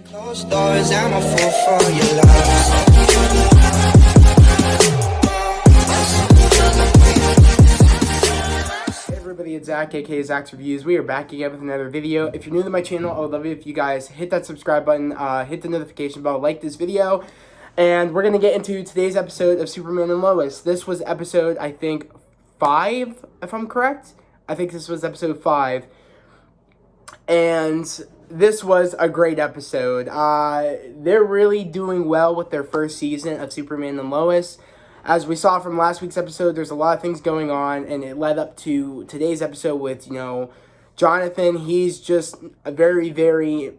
Closed doors, I'm a fool for your love. Hey everybody, it's Zach, aka Zach's Reviews. We are back again with another video. If you're new to my channel, I would love it if you guys hit that subscribe button, hit the notification bell, like this video, and we're going to get into today's episode of Superman and Lois. This was episode, I think, 5, if I'm correct. I think this was episode 5, and this was a great episode. They're really doing well with their first season of Superman and Lois. As we saw from last week's episode, there's a lot of things going on, and it led up to today's episode with, Jonathan. He's just a very, very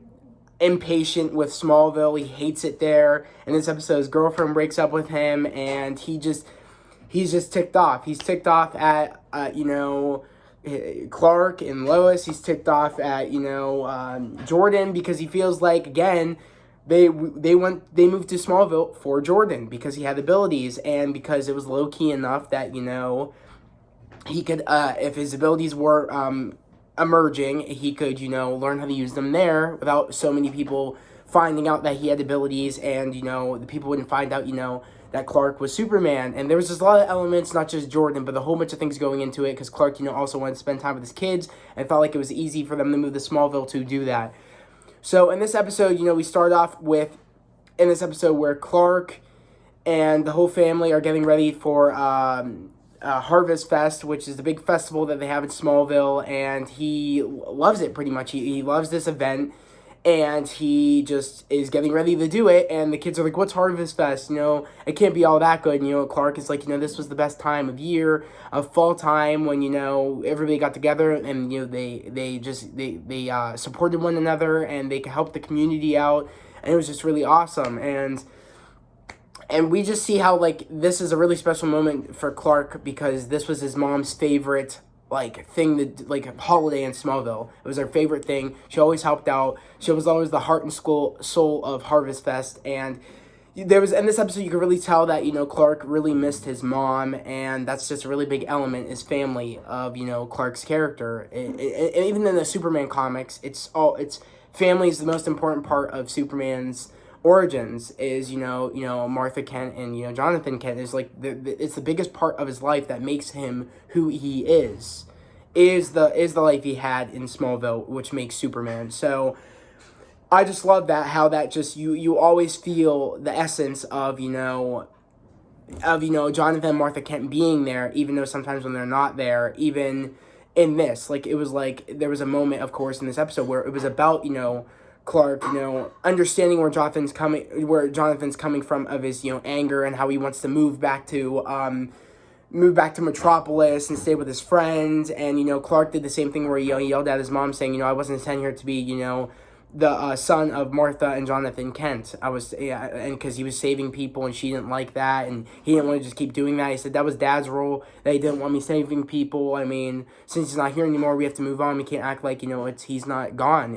impatient with Smallville. He hates it there. In this episode, his girlfriend breaks up with him, and he's just ticked off. He's ticked off at, Clark and Lois. He's ticked off at, Jordan, because he feels like, again, they moved to Smallville for Jordan because he had abilities, and because it was low key enough that he could, if his abilities were emerging, he could learn how to use them there without so many people finding out that he had abilities, and the people wouldn't find out that Clark was Superman. And there was just a lot of elements, not just Jordan, but a whole bunch of things going into it, because Clark also wanted to spend time with his kids and felt like it was easy for them to move to Smallville to do that. So in this episode, we start off with, where Clark and the whole family are getting ready for Harvest Fest, which is the big festival that they have in Smallville, and he loves it pretty much. He loves this event, and he just is getting ready to do it, and the kids are like, what's Harvest Fest? It can't be all that good. And, Clark is like, this was the best time of year, of fall time, when, everybody got together, and, they supported one another, and they helped the community out, and it was just really awesome. And we just see how, this is a really special moment for Clark, because this was his mom's favorite thing, holiday in Smallville. It was her favorite thing. She always helped out. She was always the heart and soul of Harvest Fest. And there was, in this episode, you could really tell that, Clark really missed his mom, and that's just a really big element, is family, of, Clark's character. And even in the Superman comics, family is the most important part of Superman's origins, is Martha Kent and Jonathan Kent is it's the biggest part of his life that makes him who he is the life he had in Smallville, which makes Superman. So I just love that, how that just you always feel the essence of Jonathan and Martha Kent being there, even though sometimes when they're not there. Even in this, it was there was a moment, of course, in this episode where it was about Clark, understanding where Jonathan's coming from, of his, anger, and how he wants to move back to Metropolis and stay with his friends. And, Clark did the same thing where he yelled at his mom saying, I wasn't sent here to be, the son of Martha and Jonathan Kent. And because he was saving people, and she didn't like that, and he didn't want to just keep doing that. He said that was Dad's role, that he didn't want me saving people. I mean, since he's not here anymore, we have to move on. We can't act like, he's not gone.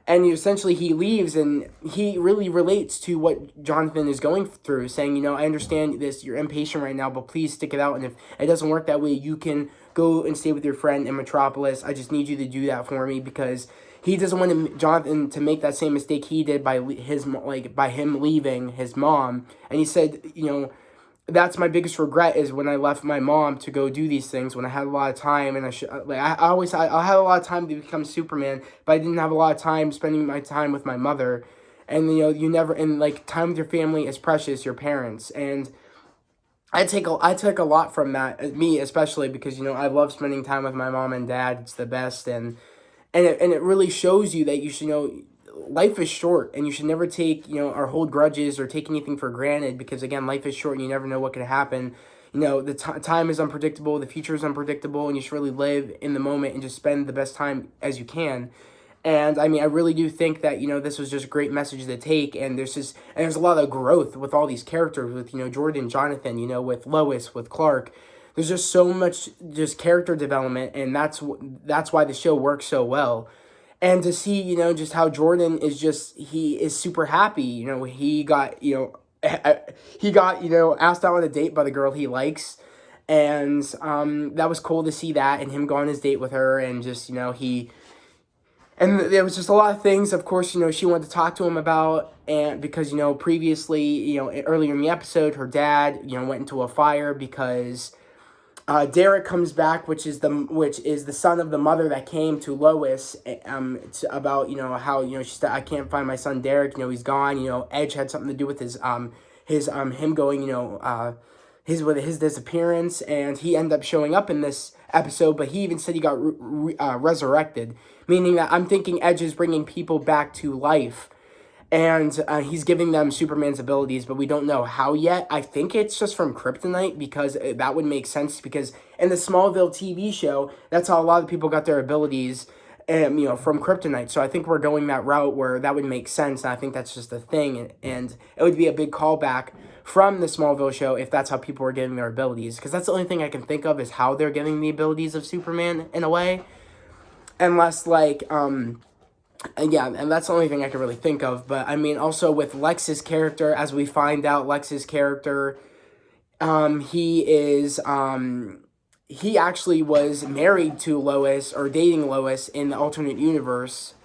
And essentially he leaves, and he really relates to what Jonathan is going through, saying, I understand this, you're impatient right now, but please stick it out, and if it doesn't work that way, you can go and stay with your friend in Metropolis. I just need you to do that for me, because he doesn't want Jonathan to make that same mistake he did by him leaving his mom. And he said, that's my biggest regret, is when I left my mom to go do these things, when I had a lot of time, and I had a lot of time to become Superman, but I didn't have a lot of time spending my time with my mother. And time with your family is precious, your parents. And I took a lot from that, me especially, because I love spending time with my mom and dad. It's the best. And it really shows you that you should life is short, and you should never take, or hold grudges or take anything for granted, because, again, life is short, and you never know what could happen. The time is unpredictable, the future is unpredictable, and you should really live in the moment and just spend the best time as you can. And, I mean, I really do think that, this was just a great message to take, and there's a lot of growth with all these characters, with, Jordan, Jonathan, with Lois, with Clark. There's just so much just character development, and that's why the show works so well. And to see, just how Jordan is he is super happy. He got, asked out on a date by the girl he likes. And that was cool to see that, and him go on his date with her, and just, And there was just a lot of things, of course, she wanted to talk to him about, and because, previously, earlier in the episode, her dad, went into a fire because Derek comes back, which is the son of the mother that came to Lois, about, how, she said, I can't find my son Derek, he's gone, Edge had something to do with him going, his disappearance, and he ended up showing up in this episode, but he even said he got resurrected, meaning that I'm thinking Edge is bringing people back to life, and he's giving them Superman's abilities, but we don't know how yet. I think it's just from kryptonite, because that would make sense, because in the Smallville TV show, that's how a lot of people got their abilities, from kryptonite. So I think we're going that route where that would make sense, and I think that's just a thing, and it would be a big callback from the Smallville show if that's how people are getting their abilities, because that's the only thing I can think of is how they're getting the abilities of Superman in a way, unless, like, yeah, and that's the only thing I can really think of. But I mean, also with Lex's character, as we find out, Lex's character, he actually was married to Lois, or dating Lois, in the alternate universe.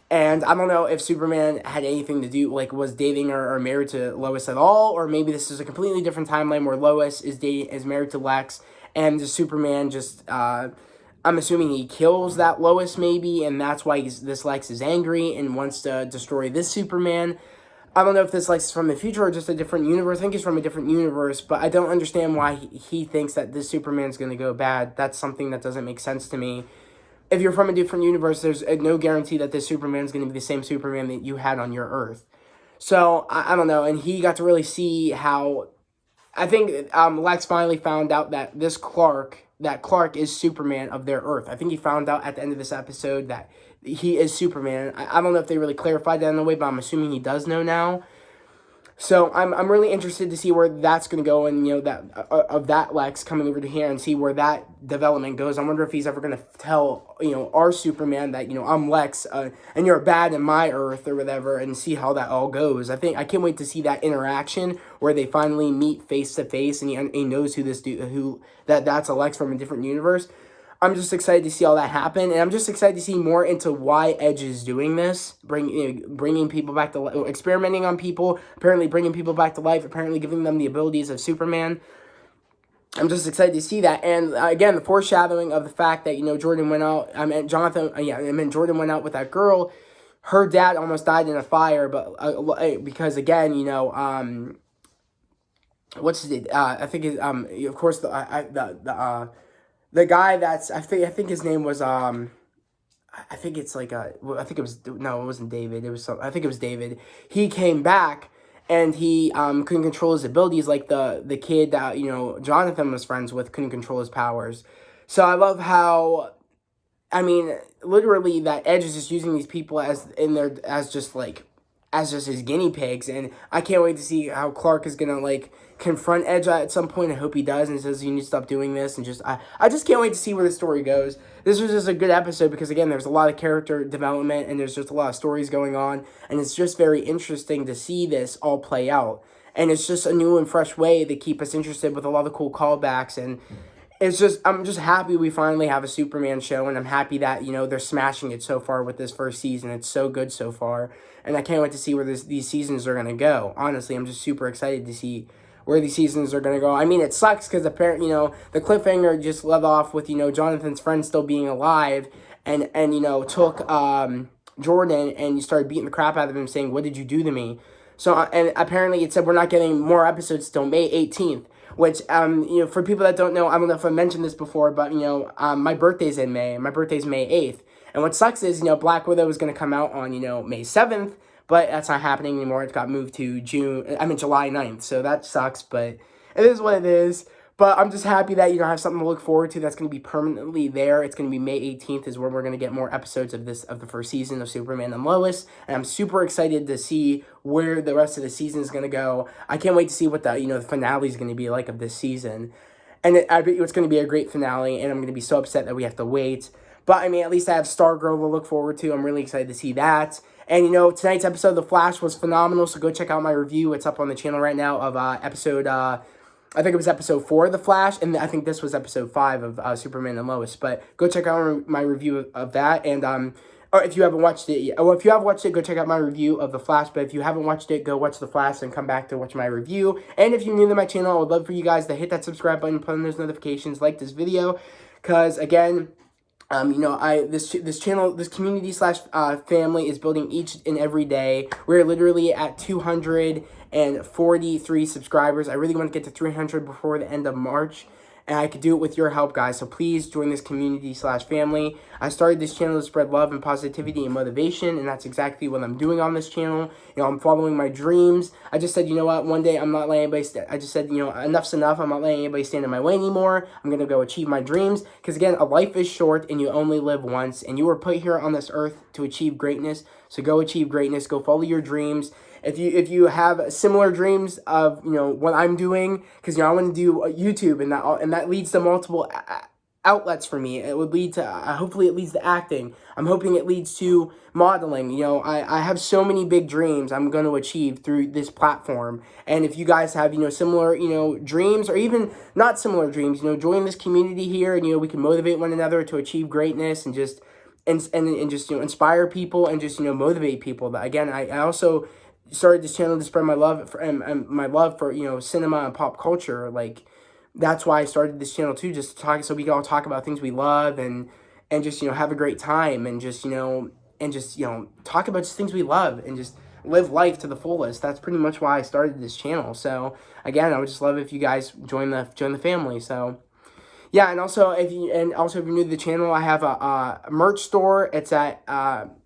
And I don't know if Superman had anything to do, like, was dating or married to Lois at all, or maybe this is a completely different timeline where Lois is married to Lex, and the Superman just, I'm assuming he kills that Lois maybe, and that's why this Lex is angry and wants to destroy this Superman. I don't know if this Lex is from the future or just a different universe. I think he's from a different universe, but I don't understand why he thinks that this Superman's going to go bad. That's something that doesn't make sense to me. If you're from a different universe, there's no guarantee that this Superman's going to be the same Superman that you had on your Earth. So, I don't know, and he got to really see how, I think Lex finally found out that Clark is Superman of their Earth. I think he found out at the end of this episode that he is Superman. I don't know if they really clarified that in a way, but I'm assuming he does know now. So I'm really interested to see where that's going to go, and that of that Lex coming over to here, and see where that development goes. I wonder if he's ever going to tell our Superman that I'm Lex and you're bad in my Earth or whatever, and see how that all goes. I can't wait to see that interaction where they finally meet face to face, and he knows that's a Lex from a different universe. I'm just excited to see all that happen, and I'm just excited to see more into why Edge is doing this, bringing people back to life, experimenting on people, apparently bringing people back to life, apparently giving them the abilities of Superman. I'm just excited to see that, and again, the foreshadowing of the fact that Jordan went out. Jordan went out with that girl. Her dad almost died in a fire, but because again, what's his I think is of course the guy that's I think his name was I think it's like I think it was, no, it wasn't David, I think it was David. He came back and he couldn't control his abilities, like the kid that Jonathan was friends with couldn't control his powers. So I love how, I mean, literally that Edge is just using these people as just his guinea pigs, and I can't wait to see how Clark is gonna confront Edge at some point. I hope he does and says you need to stop doing this, and I just can't wait to see where the story goes. This was just a good episode because again, there's a lot of character development and there's just a lot of stories going on, and it's just very interesting to see this all play out. And it's just a new and fresh way to keep us interested with a lot of cool callbacks, and I'm just happy we finally have a Superman show, and I'm happy that, they're smashing it so far with this first season. It's so good so far, and I can't wait to see where these seasons are going to go. Honestly, I'm just super excited to see where these seasons are going to go. I mean, it sucks because apparently, the cliffhanger just led off with, Jonathan's friend still being alive, and took Jordan, and you started beating the crap out of him saying, "What did you do to me?" So, and apparently it said we're not getting more episodes till May 18th. Which, for people that don't know, I don't know if I mentioned this before, but, my birthday's in May. My birthday's May 8th. And what sucks is, Black Widow is going to come out on, May 7th, but that's not happening anymore. It got moved to July 9th. So that sucks, but it is what it is. But I'm just happy that, I have something to look forward to that's going to be permanently there. It's going to be May 18th is where we're going to get more episodes of the first season of Superman and Lois. And I'm super excited to see where the rest of the season is going to go. I can't wait to see what the finale is going to be like of this season. And I bet you it's going to be a great finale, and I'm going to be so upset that we have to wait. But, I mean, at least I have Stargirl to look forward to. I'm really excited to see that. And, tonight's episode of The Flash was phenomenal, so go check out my review. It's up on the channel right now of episode, I think it was episode 4 of The Flash, and I think this was episode 5 of Superman and Lois. But go check out my review of that, and or if you haven't watched it yet. Well, if you have watched it, go check out my review of The Flash. But if you haven't watched it, go watch The Flash and come back to watch my review. And if you're new to my channel, I would love for you guys to hit that subscribe button, put on those notifications, like this video. Because, again, you know, this channel, this community slash family is building each and every day. We're literally at 243 subscribers. I really want to get to 300 before the end of March. And I could do it with your help, guys. So please join this community slash family. I started this channel to spread love and positivity and motivation, and that's exactly what I'm doing on this channel. You know, I'm following my dreams. I just said, you know what, one day I'm not letting anybody, I just said, you know, enough's enough. I'm not letting anybody stand in my way anymore. I'm going to go achieve my dreams. Because again, a life is short and you only live once. And you were put here on this earth to achieve greatness. So go achieve greatness. Go follow your dreams. If you have similar dreams of, you know, what I'm doing, because, you know, I want to do YouTube, and that leads to multiple outlets for me. It would lead to, hopefully it leads to acting. I'm hoping it leads to modeling. You know, I have so many big dreams I'm going to achieve through this platform. And if you guys have, you know, similar, you know, dreams, or even not similar dreams, you know, join this community here, and, you know, we can motivate one another to achieve greatness, and just, and just, you know, inspire people, and just, you know, motivate people. But again, I also started this channel to spread my love for, and my love for, you know, cinema and pop culture. Like, that's why I started this channel too, just to talk, so we can all talk about things we love, and just, you know, have a great time, and just, you know, talk about just things we love, and just live life to the fullest. That's pretty much why I started this channel. So again, I would just love if you guys join the family. So yeah, and also if you're new to the channel, I have a merch store. It's at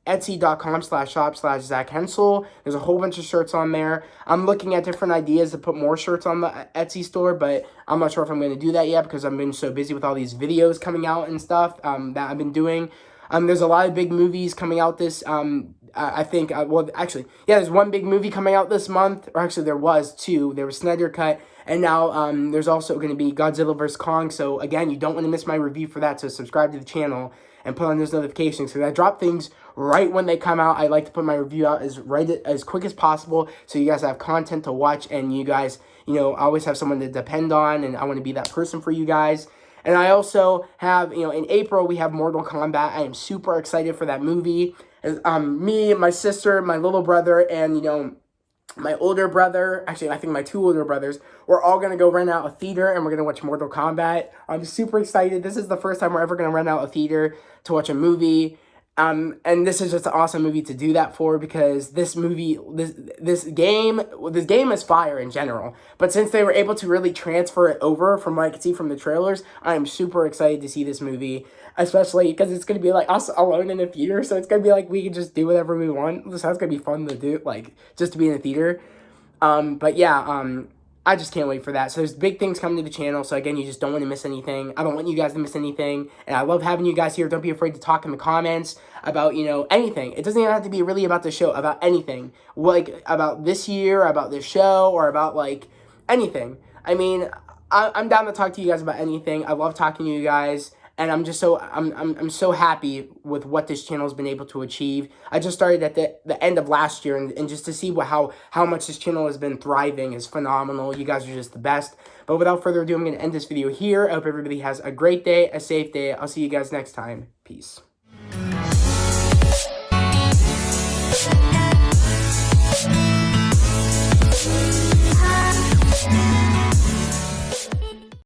etsy.com/shop/Zach Hensel. There's a whole bunch of shirts on there. I'm looking at different ideas to put more shirts on the Etsy store, but I'm not sure if I'm going to do that yet, because I've been so busy with all these videos coming out and stuff that I've been doing. There's a lot of big movies coming out this, I think, well, actually, yeah, there's one big movie coming out this month, or actually there was two. There was Snyder Cut, and now there's also going to be Godzilla vs. Kong. So again, you don't want to miss my review for that, so subscribe to the channel and put on those notifications, because I drop things right when they come out. I like to put my review out as quick as possible, so you guys have content to watch, and you guys, you know, always have someone to depend on, and I want to be that person for you guys. And I also have, you know, in April, we have Mortal Kombat. I am super excited for that movie. Me, my sister, my little brother, and, you know, my older brother, actually, I think my two older brothers, we're all going to go rent out a theater, and we're going to watch Mortal Kombat. I'm super excited. This is the first time we're ever going to rent out a theater to watch a movie. And this is just an awesome movie to do that for, because this movie, this game is fire in general. But since they were able to really transfer it over from what I could see from the trailers, I am super excited to see this movie, especially because it's going to be like us alone in a theater. So it's going to be like we can just do whatever we want. So it's going to be fun to do, like, just to be in a theater. But yeah, I just can't wait for that. So there's big things coming to the channel. So again, you just don't want to miss anything. I don't want you guys to miss anything. And I love having you guys here. Don't be afraid to talk in the comments about, you know, anything. It doesn't even have to be really about the show, about anything. Like, about this year, about this show, or about, like, anything. I mean, I'm down to talk to you guys about anything. I love talking to you guys. And I'm just so, I'm so happy with what this channel has been able to achieve. I just started at the end of last year, and just to see how much this channel has been thriving is phenomenal. You guys are just the best. But without further ado, I'm going to end this video here. I hope everybody has a great day, a safe day. I'll see you guys next time. Peace.